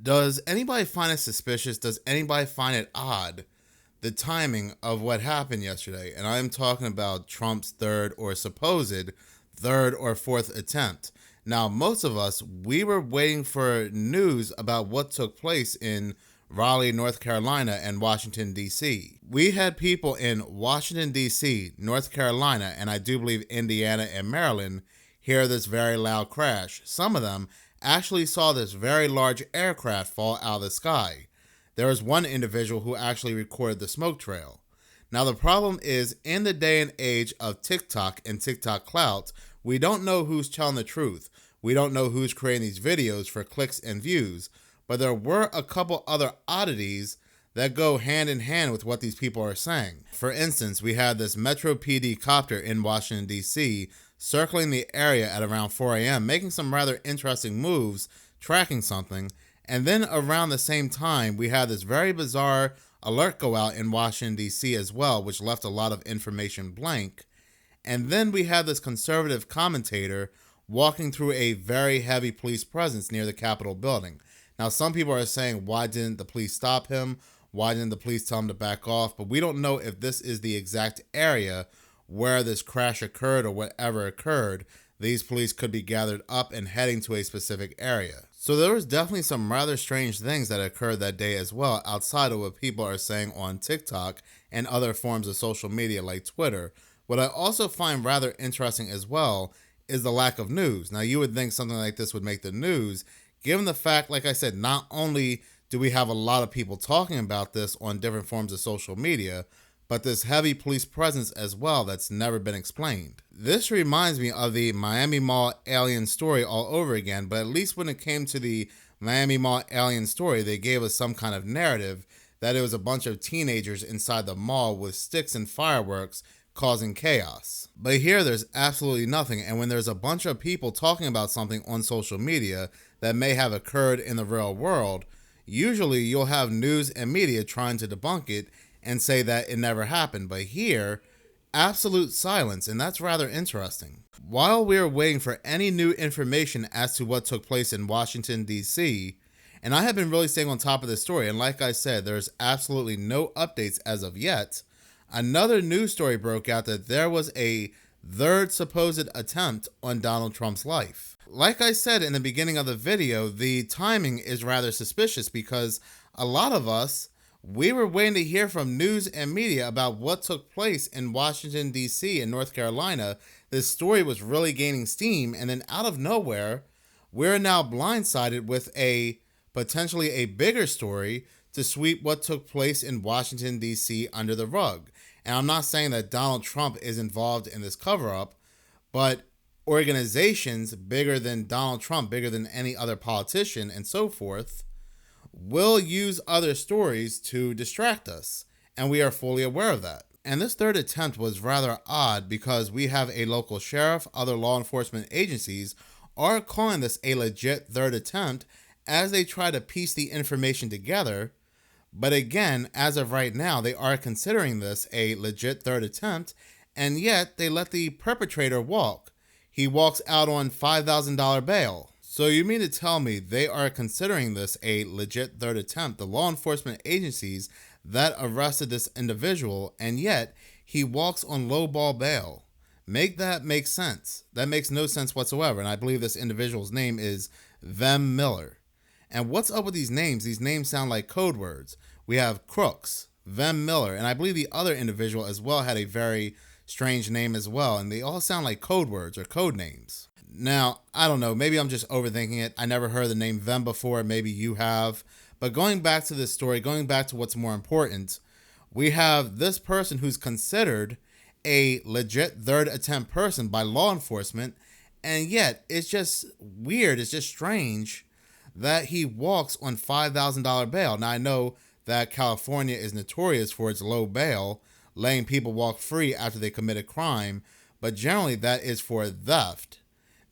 Does anybody find it suspicious? Does anybody find it odd, the timing of what happened yesterday? And I'm talking about Trump's third or supposed third or fourth attempt. Now, most of us, we were waiting for news about what took place in Raleigh, North Carolina, and Washington, D.C. We had people in Washington, D.C., North Carolina, and I do believe Indiana and Maryland hear this very loud crash. Some of them actually saw this very large aircraft fall out of the sky. There was one individual who actually recorded the smoke trail. Now, the problem is, in the day and age of TikTok and TikTok clout, we don't know who's telling the truth. We don't know who's creating these videos for clicks and views, but there were a couple other oddities that go hand in hand with what these people are saying. For instance, we had this Metro PD copter in Washington, D.C., circling the area at around 4 a.m., making some rather interesting moves, tracking something. And then around the same time, we had this very bizarre alert go out in Washington, D.C. as well, which left a lot of information blank. And then we had this conservative commentator walking through a very heavy police presence near the Capitol building. Now, some people are saying, why didn't the police stop him? Why didn't the police tell him to back off? But we don't know if this is the exact area where this crash occurred or whatever occurred. These police could be gathered up and heading to a specific area. So there was definitely some rather strange things that occurred that day as well, outside of what people are saying on TikTok and other forms of social media like Twitter. What I also find rather interesting as well is the lack of news. Now, you would think something like this would make the news, given the fact, like I said, not only do we have a lot of people talking about this on different forms of social media, but this heavy police presence as well that's never been explained. This reminds me of the Miami Mall alien story all over again, but at least when it came to the Miami Mall alien story, they gave us some kind of narrative that it was a bunch of teenagers inside the mall with sticks and fireworks causing chaos. But here there's absolutely nothing, and when there's a bunch of people talking about something on social media that may have occurred in the real world, usually you'll have news and media trying to debunk it and say that it never happened. But here, absolute silence, and that's rather interesting. While we're waiting for any new information as to what took place in Washington, D.C., and I have been really staying on top of this story, and like I said, there's absolutely no updates as of yet, another news story broke out that there was a third supposed attempt on Donald Trump's life. Like I said in the beginning of the video, the timing is rather suspicious because a lot of us, we were waiting to hear from news and media about what took place in Washington, D.C. and North Carolina. This story was really gaining steam, and then out of nowhere, we're now blindsided with potentially a bigger story to sweep what took place in Washington, D.C. under the rug. And I'm not saying that Donald Trump is involved in this cover-up, but organizations bigger than Donald Trump, bigger than any other politician and so forth, will use other stories to distract us, and we are fully aware of that. And this third attempt was rather odd because we have a local sheriff, other law enforcement agencies are calling this a legit third attempt as they try to piece the information together. But again, as of right now, they are considering this a legit third attempt, and yet they let the perpetrator walk. He walks out on $5,000 bail. So you mean to tell me they are considering this a legit third attempt, the law enforcement agencies that arrested this individual, and yet he walks on lowball bail? Make that make sense. That makes no sense whatsoever, and I believe this individual's name is Vem Miller. And what's up with these names? These names sound like code words. We have Crooks, Vem Miller, and I believe the other individual as well had a very strange name as well, and they all sound like code words or code names. Now, I don't know, maybe I'm just overthinking it. I never heard the name Vem before, maybe you have. But going back to this story, going back to what's more important, we have this person who's considered a legit third attempt person by law enforcement, and yet it's just weird, it's just strange that he walks on $5,000 bail. Now, I know that California is notorious for its low bail, letting people walk free after they commit a crime, but generally that is for theft,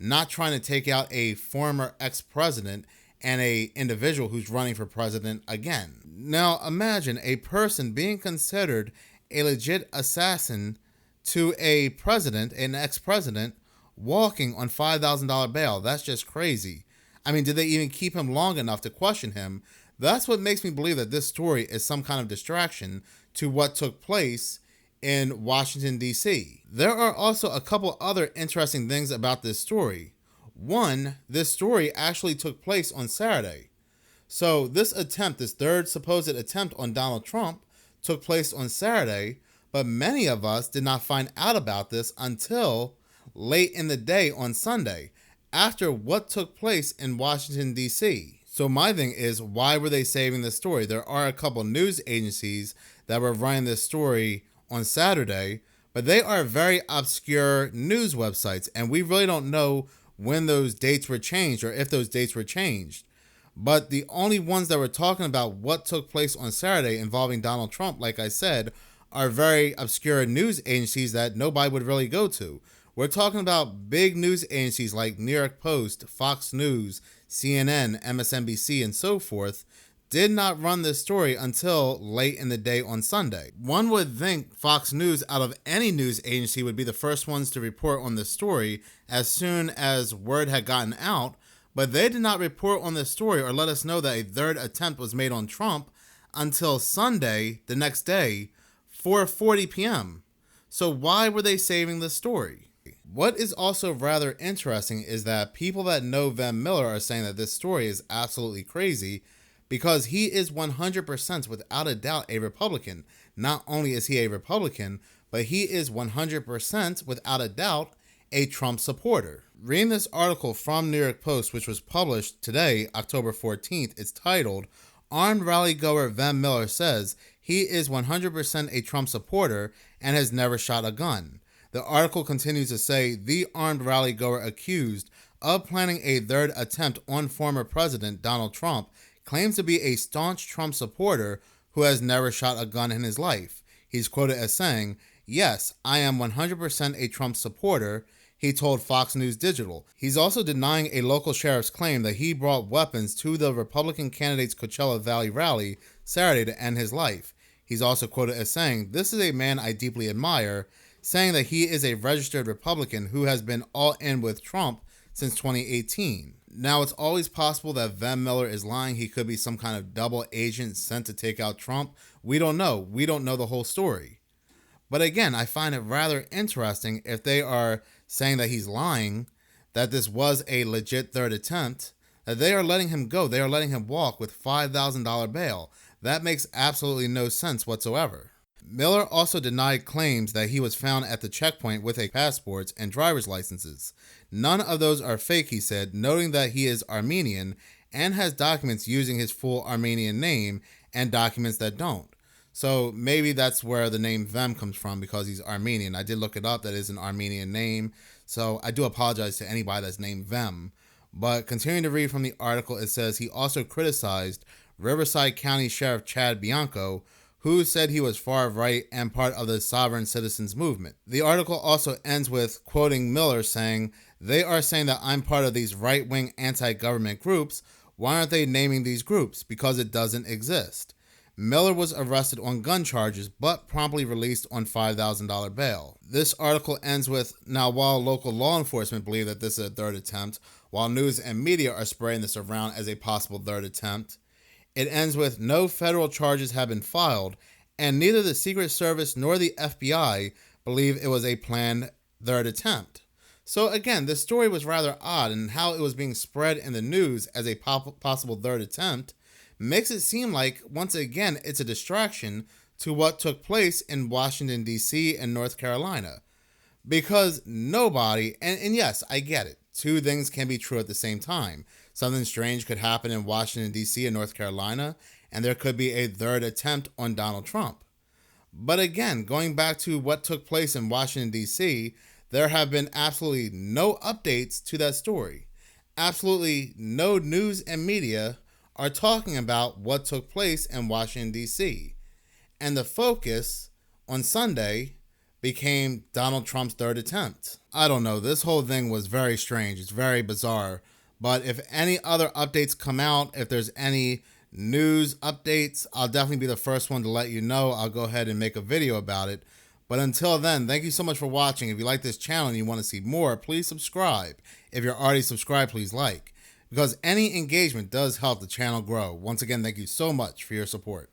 not trying to take out a former ex-president and a individual who's running for president again. Now, imagine a person being considered a legit assassin to a president, an ex-president, walking on $5,000 bail. That's just crazy. I mean, did they even keep him long enough to question him? That's what makes me believe that this story is some kind of distraction to what took place in Washington, D.C. There are also a couple other interesting things about this story. One, this story actually took place on Saturday. So this attempt, this third supposed attempt on Donald Trump, took place on Saturday, but many of us did not find out about this until late in the day on Sunday, after what took place in Washington, D.C. So my thing is, why were they saving this story? There are a couple news agencies that were running this story on Saturday, but they are very obscure news websites, and we really don't know when those dates were changed or if those dates were changed. But the only ones that were talking about what took place on Saturday involving Donald Trump, like I said, are very obscure news agencies that nobody would really go to. We're talking about big news agencies like New York Post, Fox News, CNN, MSNBC, and so forth did not run this story until late in the day on Sunday. One would think Fox News, out of any news agency, would be the first ones to report on this story as soon as word had gotten out, but they did not report on this story or let us know that a third attempt was made on Trump until Sunday, the next day, 4:40 p.m. So why were they saving this story? What is also rather interesting is that people that know Van Miller are saying that this story is absolutely crazy because he is 100% without a doubt a Republican. Not only is he a Republican, but he is 100% without a doubt a Trump supporter. Reading this article from New York Post, which was published today, October 14th, it's titled, "Armed Rally Goer Van Miller Says He is 100% a Trump supporter and has never shot a gun." The article continues to say, the armed rally goer accused of planning a third attempt on former President Donald Trump claims to be a staunch Trump supporter who has never shot a gun in his life. He's quoted as saying, "Yes, I am 100% a Trump supporter," he told Fox News Digital. He's also denying a local sheriff's claim that he brought weapons to the Republican candidate's Coachella Valley rally Saturday to end his life. He's also quoted as saying, "This is a man I deeply admire," saying that he is a registered Republican who has been all in with Trump since 2018. Now, it's always possible that Van Miller is lying. He could be some kind of double agent sent to take out Trump. We don't know. We don't know the whole story. But again, I find it rather interesting if they are saying that he's lying, that this was a legit third attempt, that they are letting him go. They are letting him walk with $5,000 bail. That makes absolutely no sense whatsoever. Miller also denied claims that he was found at the checkpoint with passports and driver's licenses. None of those are fake, he said, noting that he is Armenian and has documents using his full Armenian name and documents that don't. So maybe that's where the name Vem comes from, because he's Armenian. I did look it up. That is an Armenian name. So I do apologize to anybody that's named Vem. But continuing to read from the article, it says he also criticized Riverside County Sheriff Chad Bianco, who said he was far right and part of the sovereign citizens movement. The article also ends with quoting Miller saying, "They are saying that I'm part of these right-wing anti-government groups. Why aren't they naming these groups? Because it doesn't exist." Miller was arrested on gun charges, but promptly released on $5,000 bail. This article ends with, now while local law enforcement believe that this is a third attempt, while news and media are spreading this around as a possible third attempt, it ends with, no federal charges have been filed, and neither the Secret Service nor the FBI believe it was a planned third attempt. So again, this story was rather odd, and how it was being spread in the news as a possible third attempt makes it seem like, once again, it's a distraction to what took place in Washington, D.C. and North Carolina. Because nobody, and yes, I get it, two things can be true at the same time. Something strange could happen in Washington, D.C. and North Carolina, and there could be a third attempt on Donald Trump. But again, going back to what took place in Washington, D.C., there have been absolutely no updates to that story. Absolutely no news and media are talking about what took place in Washington, D.C. And the focus on Sunday became Donald Trump's third attempt. I don't know. This whole thing was very strange. It's very bizarre. But if any other updates come out, if there's any news updates, I'll definitely be the first one to let you know. I'll go ahead and make a video about it. But until then, thank you so much for watching. If you like this channel and you want to see more, please subscribe. If you're already subscribed, please like. because any engagement does help the channel grow. Once again, thank you so much for your support.